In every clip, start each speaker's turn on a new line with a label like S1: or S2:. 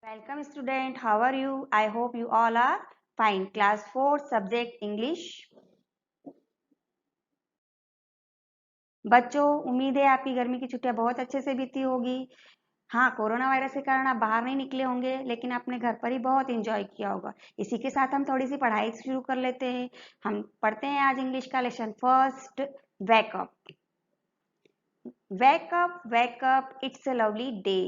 S1: Welcome student, how are you? I hope you all are fine. Class 4 subject English. बच्चों, उम्मीद है आपकी गर्मी की छुट्टियां बहुत अच्छे से बीती होगी। हाँ, कोरोना वायरस के कारण आप बाहर नहीं निकले होंगे, लेकिन आपने घर पर ही बहुत एंजॉय किया होगा। इसी के साथ हम थोड़ी सी पढ़ाई शुरू कर लेते हैं। हम पढ़ते हैं आज इंग्लिश का lesson first, wake up. Wake up, it's a lovely day.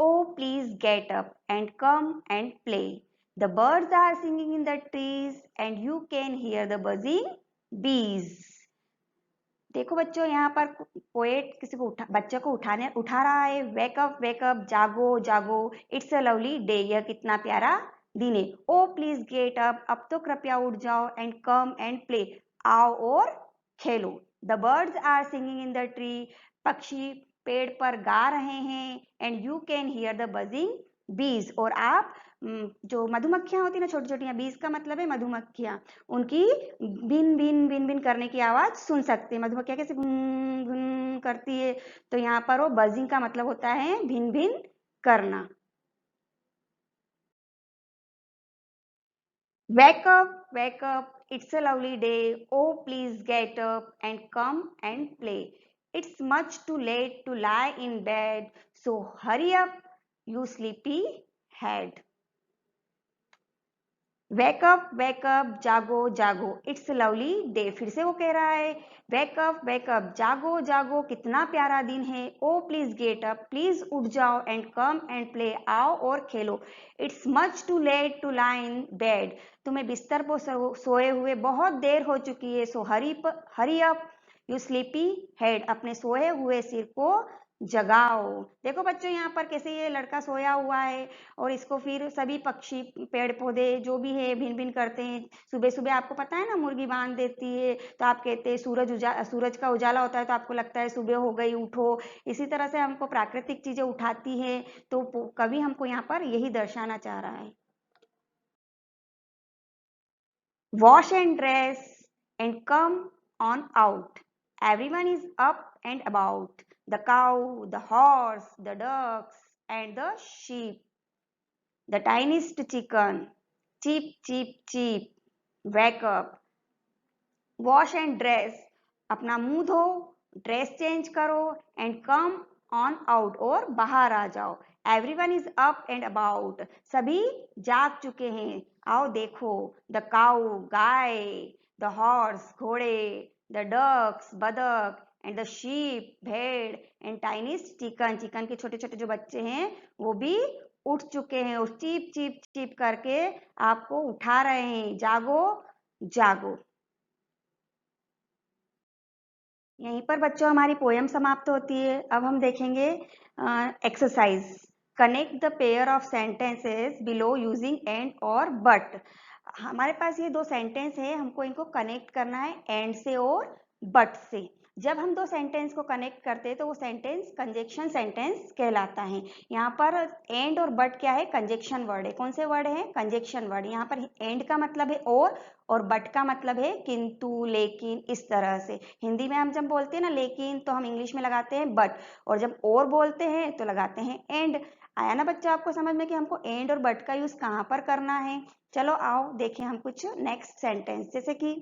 S1: Oh, please get up and come and play. The birds are singing in the trees and you can hear the buzzing bees. देखो बच्चों, यहाँ पर poet किसी को बच्चे को उठा रहा है। वेकअप, जागो जागो, इट्स अ लवली डे, यह कितना प्यारा दिन है। ओ प्लीज गेट अप, अब तो कृपया उठ जाओ, एंड कम एंड प्ले, आओ और खेलो। The birds are singing in the tree, पक्षी पेड़ पर गा रहे हैं। And you can hear the buzzing bees, और आप जो मधुमक्खियां होती है ना, छोटी छोटी, बीज का मतलब है मधुमक्खियां, उनकी भिन भिन भिन भिन करने की आवाज सुन सकते हैं। मधुमक्खियां कैसे घुन घुन करती है, तो यहाँ पर वो बजिंग का मतलब होता है भिन भिन करना। Wake up, it's a lovely day. Oh, please get up and come and play. It's much too late to lie in bed, so hurry up, you sleepy head. Wake up, जागो जागो, it's lovely day. फिर से वो कह रहा है, wake up, जागो जागो, कितना प्यारा दिन है। Oh please get up, please उठ जाओ, एंड कम एंड प्ले, आओ और खेलो। It's much too late to lie in bed, तुम्हें बिस्तर पर सोए हुए बहुत देर हो चुकी है। So hurry up, you sleepy head, अपने सोए हुए सिर को जगाओ। देखो बच्चों, यहाँ पर कैसे ये लड़का सोया हुआ है और इसको फिर सभी पक्षी पेड़ पौधे जो भी है भिन भिन करते हैं। सुबह सुबह आपको पता है ना, मुर्गी बांध देती है, तो आप कहते हैं सूरज का उजाला होता है तो आपको लगता है सुबह हो गई, उठो। इसी तरह से हमको प्राकृतिक चीजें उठाती है, तो कवि हमको यहाँ पर यही दर्शाना चाह रहा है। Wash and dress and come on out. Everyone is up and about. The cow, the horse, the ducks, and the sheep. The tiniest chicken. Cheep, cheep, cheep. Wake up. Wash and dress. अपना मुंह धो, dress change करो, and come on out, और बाहर आ जाओ। Everyone is up and about, सभी जाग चुके हैं, आओ देखो। The cow, guy, the horse, घोड़े, द डक्स, बदक, एंड द शीप, भेड़, एंड टाइनीस्ट चिकन, चिकन के छोटे छोटे जो बच्चे हैं वो भी उठ चुके हैं और चीप चीप चीप करके आपको उठा रहे हैं। जागो जागो। यहीं पर बच्चों हमारी पोयम समाप्त होती है। अब हम देखेंगे exercise. Connect the pair of sentences below using and और बट। हमारे पास ये दो सेंटेंस है, हमको इनको कनेक्ट करना है एंड से और बट से। जब हम दो सेंटेंस को कनेक्ट करते हैं तो वो सेंटेंस कंजक्शन सेंटेंस कहलाता है। यहाँ पर एंड और बट क्या है, कंजक्शन वर्ड है। कौन से वर्ड है, कंजक्शन वर्ड। यहाँ पर एंड का मतलब है और बट का मतलब है किंतु, लेकिन, इस तरह से। हिंदी में हम जब बोलते हैं ना लेकिन, तो हम इंग्लिश में लगाते हैं बट, और जब और बोलते हैं तो लगाते हैं एंड। आया ना बच्चा आपको समझ में कि हमको एंड और बट का यूज कहाँ पर करना है। चलो आओ देखें हम कुछ नेक्स्ट सेंटेंस। जैसे कि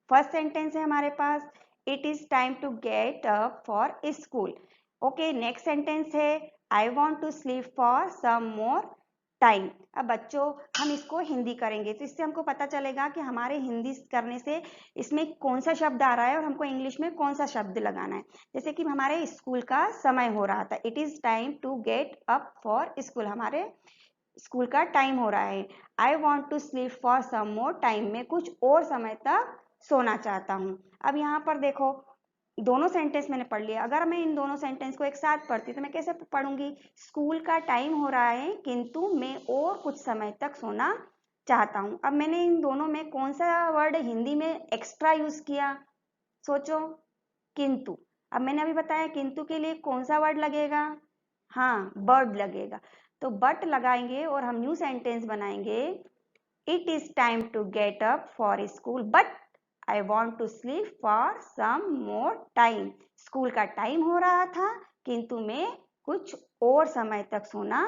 S1: फर्स्ट सेंटेंस है हमारे पास, it is time to get up for school. Okay, next sentence है, I want to sleep for some more time. अब बच्चों हम इसको हिंदी करेंगे तो इससे हमको पता चलेगा कि हमारे हिंदी करने से इसमें कौन सा शब्द आ रहा है और हमको इंग्लिश में कौन सा शब्द लगाना है। जैसे कि हमारे स्कूल का समय हो रहा था, it is time to get up for school, हमारे स्कूल का टाइम हो रहा है। I want to sleep for some more time, में कुछ और समय तक सोना चाहता हूँ। अब यहाँ पर देखो, दोनों सेंटेंस मैंने पढ़ लिया। अगर मैं इन दोनों सेंटेंस को एक साथ पढ़ती तो मैं कैसे पढ़ूंगी, स्कूल का टाइम हो रहा है किंतु मैं और कुछ समय तक सोना चाहता हूँ। अब मैंने इन दोनों में कौन सा वर्ड हिंदी में एक्स्ट्रा यूज किया, सोचो, किंतु। अब मैंने अभी बताया किंतु के लिए कौन सा वर्ड लगेगा, हाँ, बर्ड लगेगा। तो बट लगाएंगे और हम न्यू सेंटेंस बनाएंगे, it is time to get up for school but I want to sleep for some more time. School का टाइम हो रहा था किंतु मैं कुछ और समय तक सोना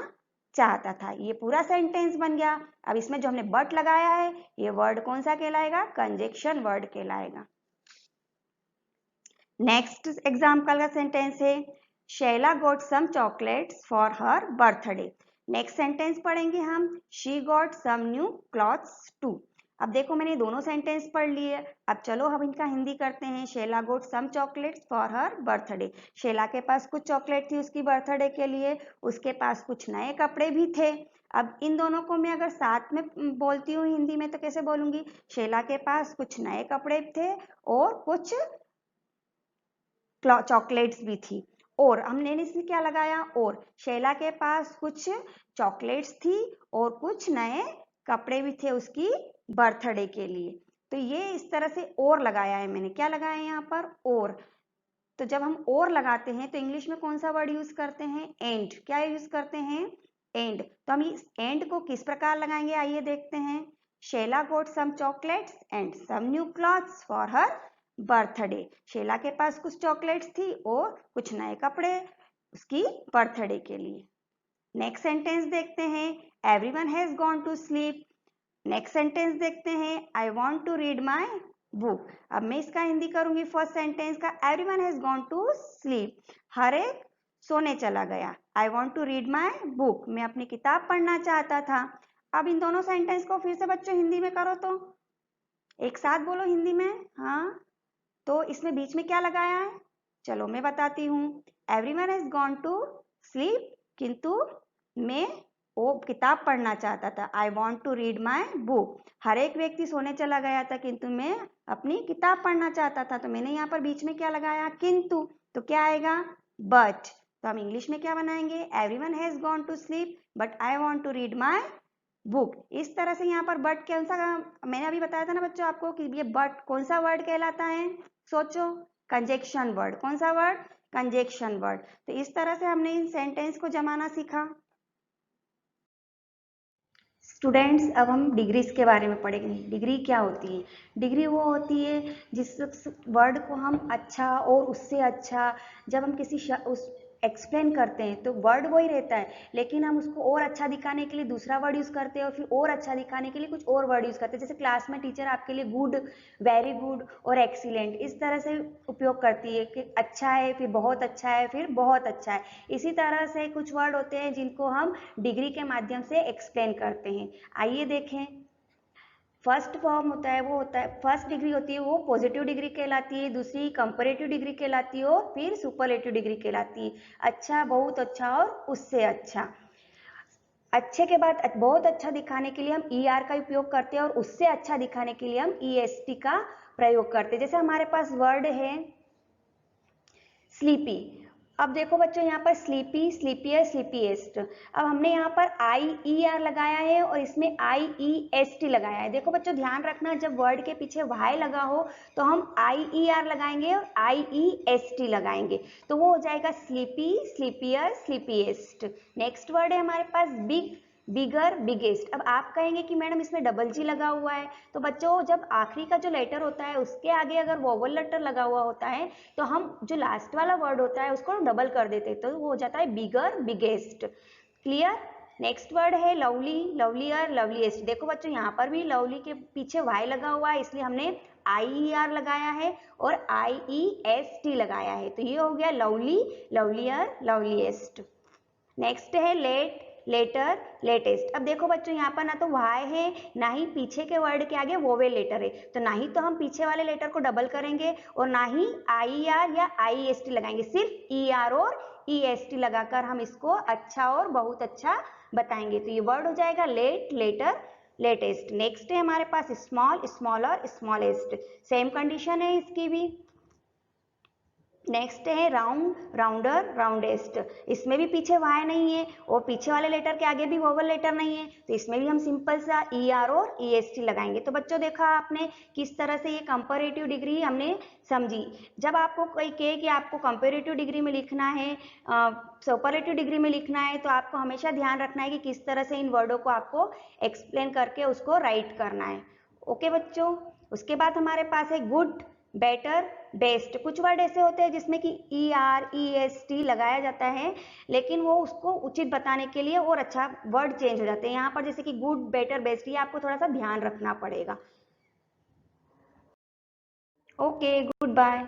S1: चाहता था। ये पूरा सेंटेंस बन गया। अब इसमें जो हमने बट लगाया है ये वर्ड कौन सा कहलाएगा? कंजक्शन वर्ड कहलाएगा। नेक्स्ट एग्जाम्पल का सेंटेंस है Sheila got some chocolates for her birthday. Next sentence पढ़ेंगे हम she got some new clothes too. अब देखो मैंने दोनों सेंटेंस पढ़ लिए। अब चलो हम इनका हिंदी करते हैं। Sheila got some chocolates for her birthday. Sheila के पास कुछ चॉकलेट थी उसकी बर्थडे के लिए, उसके पास कुछ नए कपड़े भी थे। अब इन दोनों को मैं अगर साथ में बोलती हूँ हिंदी में तो कैसे बोलूंगी? शैला के पास कुछ नए कपड़े थे और कुछ चॉकलेट्स भी थी। और हमने इसमें क्या लगाया? और शैला के पास कुछ चॉकलेट्स थी और कुछ नए कपड़े भी थे उसकी बर्थडे के लिए। तो ये इस तरह से और लगाया है मैंने। क्या लगाया है यहाँ पर? और। तो जब हम और लगाते हैं तो इंग्लिश में कौन सा वर्ड यूज करते हैं? एंड। क्या यूज करते हैं? एंड। तो हम इस एंड को किस प्रकार लगाएंगे आइए देखते हैं। Sheila got some chocolates and some new clothes for her birthday. Sheila के पास कुछ चॉकलेट्स थी और कुछ नए कपड़े उसकी बर्थडे के लिए। नेक्स्ट सेंटेंस देखते हैं everyone has gone to sleep. Next sentence देखते हैं I want to read my book. अब मैं इसका हिंदी करूंगी फर्स्ट सेंटेंस का। Everyone has gone to sleep. हर एक सोने चला गया। I want to read my book. मैं अपनी किताब पढ़ना चाहता था। अब इन दोनों सेंटेंस को फिर से बच्चों हिंदी में करो तो एक साथ बोलो हिंदी में। हाँ, तो इसमें बीच में क्या लगाया है? चलो मैं बताती हूँ। Everyone has gone to sleep, किंतु मैं वो किताब पढ़ना चाहता था। I want to read my book. हर एक व्यक्ति सोने चला गया था किंतु मैं अपनी किताब पढ़ना चाहता था। तो मैंने यहाँ पर बीच में क्या लगाया? किंतु। तो क्या आएगा? बट। तो हम इंग्लिश में क्या बनाएंगे? Everyone has gone to sleep but I want to read my book. इस तरह से यहाँ पर बट कौन सा, मैंने अभी बताया था ना बच्चों आपको कि ये बट कौन सा वर्ड कहलाता है? सोचो, कंजक्शन वर्ड। कौन सा वर्ड? Conjunction word. तो इस तरह से हमने इन सेंटेंस को जमाना सीखा। स्टूडेंट्स अब हम डिग्रीज के बारे में पढ़ेंगे। डिग्री क्या होती है? डिग्री वो होती है जिस वर्ड को हम अच्छा और उससे अच्छा, जब हम किसी उस एक्सप्लेन करते हैं तो वर्ड वही रहता है लेकिन हम उसको और अच्छा दिखाने के लिए दूसरा वर्ड यूज करते हैं और फिर और अच्छा दिखाने के लिए कुछ और वर्ड यूज करते हैं। जैसे क्लास में टीचर आपके लिए गुड, वेरी गुड और एक्सीलेंट इस तरह से उपयोग करती है कि अच्छा है, फिर बहुत अच्छा है, फिर बहुत अच्छा है। इसी तरह से कुछ वर्ड होते हैं जिनको हम डिग्री के माध्यम से एक्सप्लेन करते हैं। आइए देखें। फर्स्ट फॉर्म होता है वो होता है, फर्स्ट डिग्री होती है वो पॉजिटिव डिग्री कहलाती है, दूसरी कंपैरेटिव डिग्री कहलाती है और फिर सुपरलेटिव डिग्री कहलाती है। अच्छा, बहुत अच्छा और उससे अच्छा। अच्छे के बाद बहुत अच्छा दिखाने के लिए हम ER का उपयोग करते हैं और उससे अच्छा दिखाने के लिए हम EST का प्रयोग करते हैं। जैसे हमारे पास वर्ड है स्लीपी। अब देखो बच्चों यहाँ पर स्लीपी, स्लीपियर, स्लीपीएस्ट। अब हमने यहाँ पर IER लगाया है और इसमें IEST लगाया है। देखो बच्चों ध्यान रखना, जब वर्ड के पीछे Y लगा हो तो हम IER लगाएंगे और IEST लगाएंगे, तो वो हो जाएगा स्लीपी, स्लीपियर, स्लीपीएस्ट। नेक्स्ट वर्ड है हमारे पास बिग, बिगर, बिगेस्ट। अब आप कहेंगे कि मैडम इसमें डबल जी लगा हुआ है, तो बच्चों जब आखिरी का जो लेटर होता है उसके आगे अगर वोवल लेटर लगा हुआ होता है तो हम जो लास्ट वाला वर्ड होता है उसको डबल कर देते हैं, तो वो हो जाता है बिगर, बिगेस्ट। क्लियर? नेक्स्ट वर्ड है लवली, लवलियर, लवलीएस्ट। देखो बच्चों यहाँ पर भी लवली के पीछे वाई लगा हुआ है इसलिए हमने IER लगाया है और IEST लगाया है, तो ये हो गया लवली, लवलियर, लवलीएस्ट। नेक्स्ट है लेट, लेटर, लेटेस्ट। अब देखो बच्चों यहाँ पर ना तो वाई है ना ही पीछे के वर्ड के आगे वोवेल लेटर है, तो ना ही तो हम पीछे वाले लेटर को डबल करेंगे और ना ही IER या IEST लगाएंगे, सिर्फ ER और EST लगाकर हम इसको अच्छा और बहुत अच्छा बताएंगे। तो ये वर्ड हो जाएगा लेट, लेटर, लेटेस्ट। नेक्स्ट है हमारे पास small, smaller, smallest. Same condition है इसकी भी। नेक्स्ट है राउंड, राउंडर, राउंडेस्ट। इसमें भी पीछे वाई नहीं है और पीछे वाले लेटर के आगे भी वोवल लेटर नहीं है, तो इसमें भी हम सिंपल सा ER और EST लगाएंगे। तो बच्चों देखा आपने किस तरह से ये कंपैरेटिव डिग्री हमने समझी। जब आपको कोई कहे कि आपको कंपैरेटिव डिग्री में लिखना है, सुपरलेटिव डिग्री में लिखना है, तो आपको हमेशा ध्यान रखना है कि किस तरह से इन वर्डों को आपको एक्सप्लेन करके उसको राइट करना है। ओके बच्चों। उसके बाद हमारे पास है गुड, बेटर, बेस्ट, कुछ वर्ड ऐसे होते हैं जिसमें कि ER EST लगाया जाता है, लेकिन वो उसको उचित बताने के लिए और अच्छा वर्ड चेंज हो जाते हैं। यहाँ पर जैसे कि गुड, बेटर, बेस्ट, ये आपको थोड़ा सा ध्यान रखना पड़ेगा। Okay, good bye.